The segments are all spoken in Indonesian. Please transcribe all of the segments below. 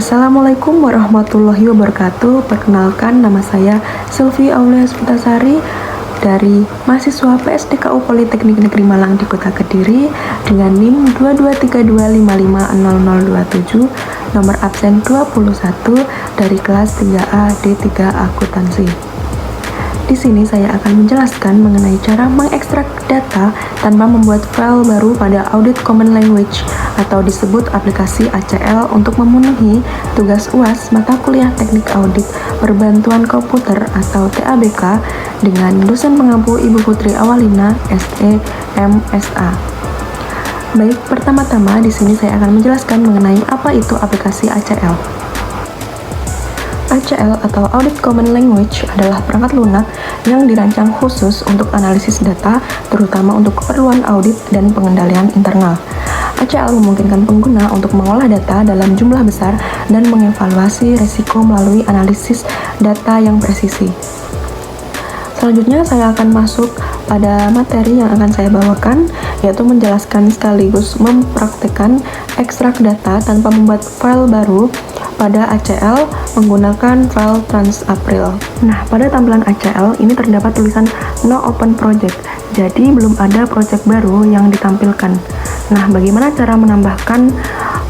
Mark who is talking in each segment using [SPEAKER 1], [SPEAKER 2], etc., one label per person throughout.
[SPEAKER 1] Assalamualaikum warahmatullahi wabarakatuh. Perkenalkan, nama saya Sylvie Aulia Sputasari dari mahasiswa PSDKU Politeknik Negeri Malang di Kota Kediri dengan NIM 2232550027, nomor absen 21 dari kelas 3A D3 Akuntansi. Di sini saya akan menjelaskan mengenai cara mengekstrak data tanpa membuat file baru pada Audit Common Language atau disebut aplikasi ACL untuk memenuhi tugas UAS mata kuliah Teknik Audit Berbantuan Komputer atau TABK dengan dosen pengampu Ibu Putri Awalina, SE, MSA. Baik, pertama-tama di sini saya akan menjelaskan mengenai apa itu aplikasi ACL. ACL atau Audit Common Language adalah perangkat lunak yang dirancang khusus untuk analisis data, terutama untuk keperluan audit dan pengendalian internal. ACL memungkinkan pengguna untuk mengolah data dalam jumlah besar dan mengevaluasi risiko melalui analisis data yang presisi. Selanjutnya saya akan masuk pada materi yang akan saya bawakan, yaitu menjelaskan sekaligus mempraktikkan ekstrak data tanpa membuat file baru pada ACL menggunakan file TransApril. Nah, pada tampilan ACL ini terdapat tulisan No Open Project, jadi belum ada project baru yang ditampilkan. Nah, bagaimana cara menambahkan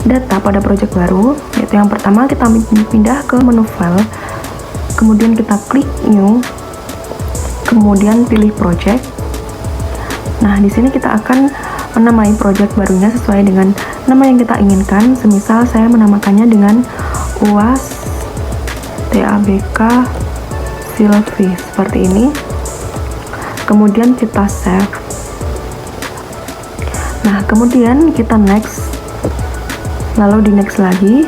[SPEAKER 1] data pada project baru? Yaitu yang pertama kita pindah ke menu file, kemudian kita klik New, kemudian pilih Project. Nah, di sini kita akan menamai project barunya sesuai dengan nama yang kita inginkan. Semisal saya menamakannya dengan UAS TABK Sylvie seperti ini. Kemudian kita save. Nah, kemudian kita next. Lalu di next lagi.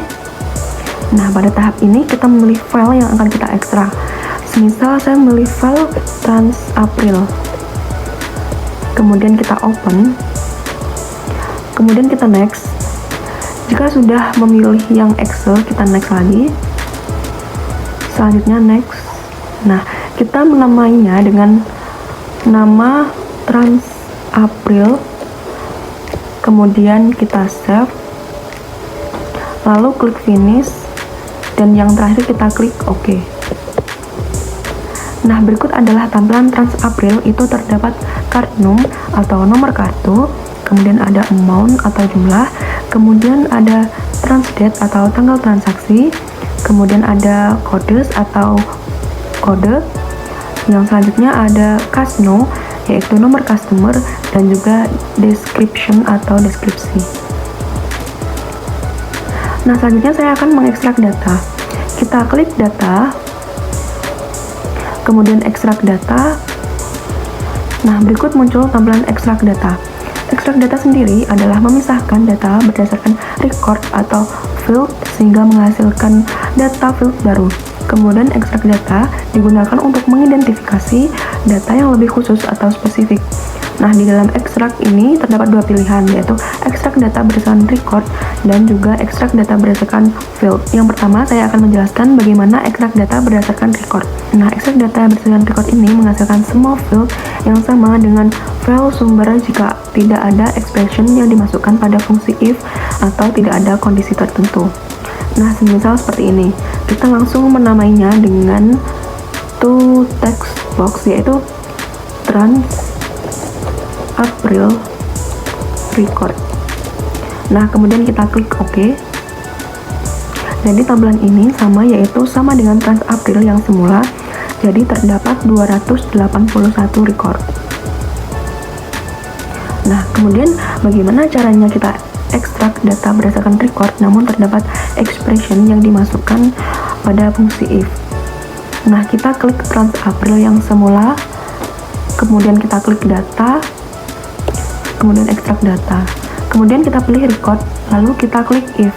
[SPEAKER 1] Nah, pada tahap ini kita memilih file yang akan kita ekstrak. Semisal saya memilih file TransApril. Kemudian kita open. Kemudian kita next. Jika sudah memilih yang Excel, kita next lagi. Selanjutnya next. Nah, kita menamainya dengan nama TransApril. Kemudian kita save. Lalu klik finish. Dan yang terakhir kita klik OK. Nah, berikut adalah tampilan TransApril. Itu terdapat card num atau nomor kartu, kemudian ada amount atau jumlah, kemudian ada transdate atau tanggal transaksi, kemudian ada codes atau kode, yang selanjutnya ada casno yaitu nomor customer, dan juga description atau deskripsi. Nah, selanjutnya saya akan mengekstrak data. Kita klik data, kemudian ekstrak data. Nah, berikut muncul tampilan ekstrak data. Ekstrak data sendiri adalah memisahkan data berdasarkan record atau field sehingga menghasilkan data field baru. Kemudian ekstrak data digunakan untuk mengidentifikasi data yang lebih khusus atau spesifik. Nah, di dalam ekstrak ini terdapat dua pilihan, yaitu ekstrak data berdasarkan record dan juga ekstrak data berdasarkan field. Yang pertama, saya akan menjelaskan bagaimana ekstrak data berdasarkan record. Nah, ekstrak data berdasarkan record ini menghasilkan semua field yang sama dengan file sumber jika tidak ada expression yang dimasukkan pada fungsi if atau tidak ada kondisi tertentu. Nah, semisal seperti ini, kita langsung menamainya dengan to text box, yaitu TransApril record. Nah, kemudian kita klik OK. Jadi tampilan ini sama dengan TransApril yang semula. Jadi terdapat 281 record. Nah, kemudian bagaimana caranya kita ekstrak data berdasarkan record namun terdapat expression yang dimasukkan pada fungsi if? Nah, kita klik TransApril yang semula, kemudian kita klik data, kemudian ekstrak data, kemudian kita pilih record, lalu kita klik if.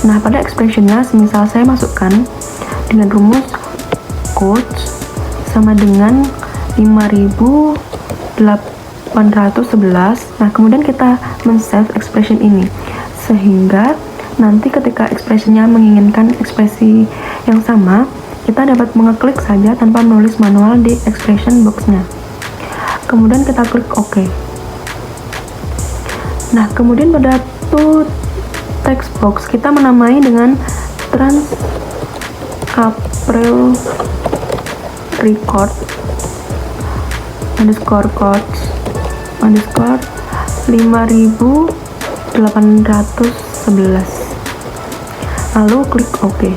[SPEAKER 1] Nah, pada expressionnya semisal saya masukkan dengan rumus quotes sama dengan 5811. Nah, kemudian kita men-save expression ini sehingga nanti ketika expressionnya menginginkan ekspresi yang sama, kita dapat mengeklik saja tanpa menulis manual di expression box-nya. Kemudian kita klik OK. Nah, kemudian pada to text box kita menamai dengan trans April record underscore codes underscore 5811, lalu klik OK.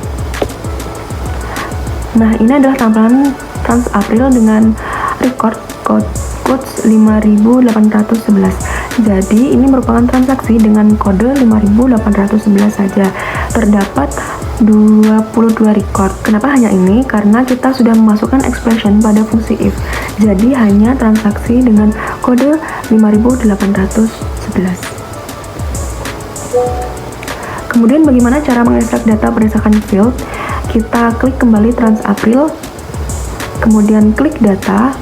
[SPEAKER 1] Nah, ini adalah tampilan Trans April dengan record codes 5811. Jadi ini merupakan transaksi dengan kode 5811 saja. Terdapat 22 record. Kenapa hanya ini? Karena kita sudah memasukkan expression pada fungsi if. Jadi hanya transaksi dengan kode 5811. Kemudian bagaimana cara mengekstrak data berdasarkan field? Kita klik kembali Trans April, kemudian klik data,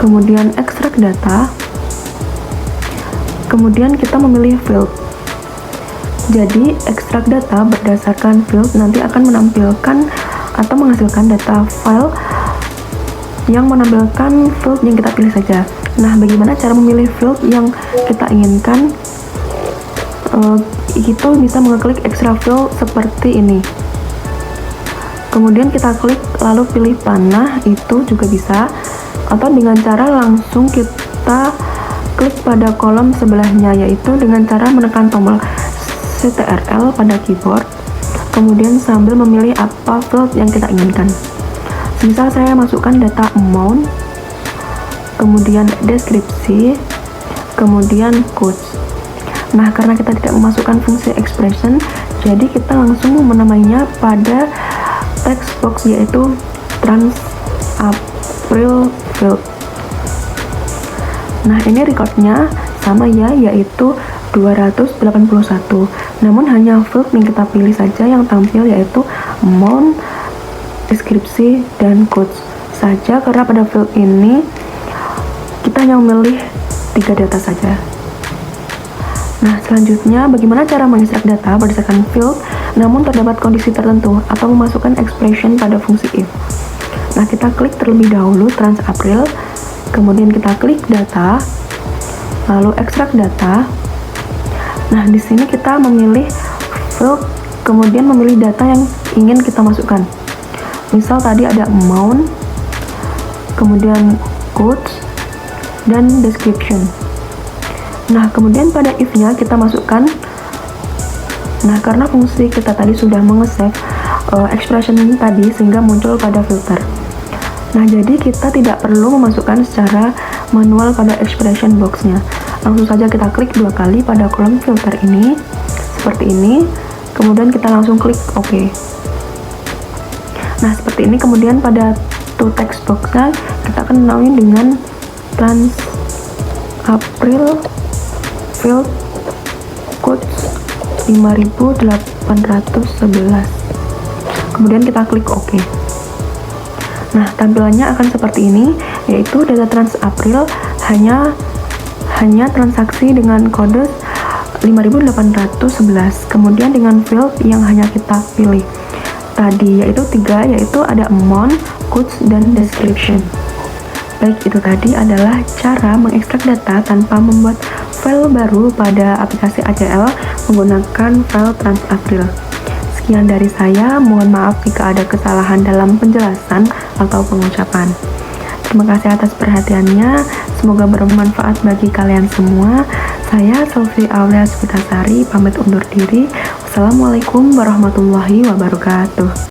[SPEAKER 1] kemudian ekstrak data, kemudian kita memilih field. Jadi ekstrak data berdasarkan field nanti akan menampilkan atau menghasilkan data file yang menampilkan field yang kita pilih saja. Nah, bagaimana cara memilih field yang kita inginkan? Itu bisa mengeklik extra field seperti ini. Kemudian kita klik lalu pilih panah, itu juga bisa, atau dengan cara langsung kita klik pada kolom sebelahnya, yaitu dengan cara menekan tombol Ctrl pada keyboard, kemudian sambil memilih apa field yang kita inginkan. Misal saya masukkan data amount, kemudian deskripsi, kemudian codes. Nah, karena kita tidak memasukkan fungsi expression, jadi kita langsung menamainya pada text box, yaitu Trans April field. Nah, ini recordnya sama ya, yaitu 281. Namun hanya field yang kita pilih saja yang tampil, yaitu amount, deskripsi, dan codes saja, karena pada field ini kita hanya memilih 3 data saja. Nah, selanjutnya bagaimana cara mengekstrak data berdasarkan field namun terdapat kondisi tertentu atau memasukkan expression pada fungsi if. Nah, kita klik terlebih dahulu Trans April, kemudian kita klik data, lalu ekstrak data. Nah, di sini kita memilih field, kemudian memilih data yang ingin kita masukkan. Misal tadi ada amount, kemudian codes, dan description. Nah, kemudian pada if-nya kita masukkan. Nah, karena fungsi kita tadi sudah mengesave expression tadi sehingga muncul pada filter. Nah, jadi kita tidak perlu memasukkan secara manual pada expression box-nya. Langsung saja kita klik 2 kali pada kolom filter ini, seperti ini, kemudian kita langsung klik OK. Nah, seperti ini. Kemudian pada text box-nya kita akan menamai dengan Trans April field codes 5811. Kemudian kita klik OK. Nah, tampilannya akan seperti ini, yaitu data Trans April hanya transaksi dengan kode 5811, kemudian dengan field yang hanya kita pilih tadi, yaitu 3, yaitu ada amount, codes, dan description. Baik, itu tadi adalah cara mengekstrak data tanpa membuat file baru pada aplikasi ACL menggunakan file Trans April. Sekian dari saya, mohon maaf jika ada kesalahan dalam penjelasan atau pengucapan. Terima kasih atas perhatiannya, semoga bermanfaat bagi kalian semua. Saya Selvi Aulia Subitasari, pamit undur diri. Wassalamualaikum warahmatullahi wabarakatuh.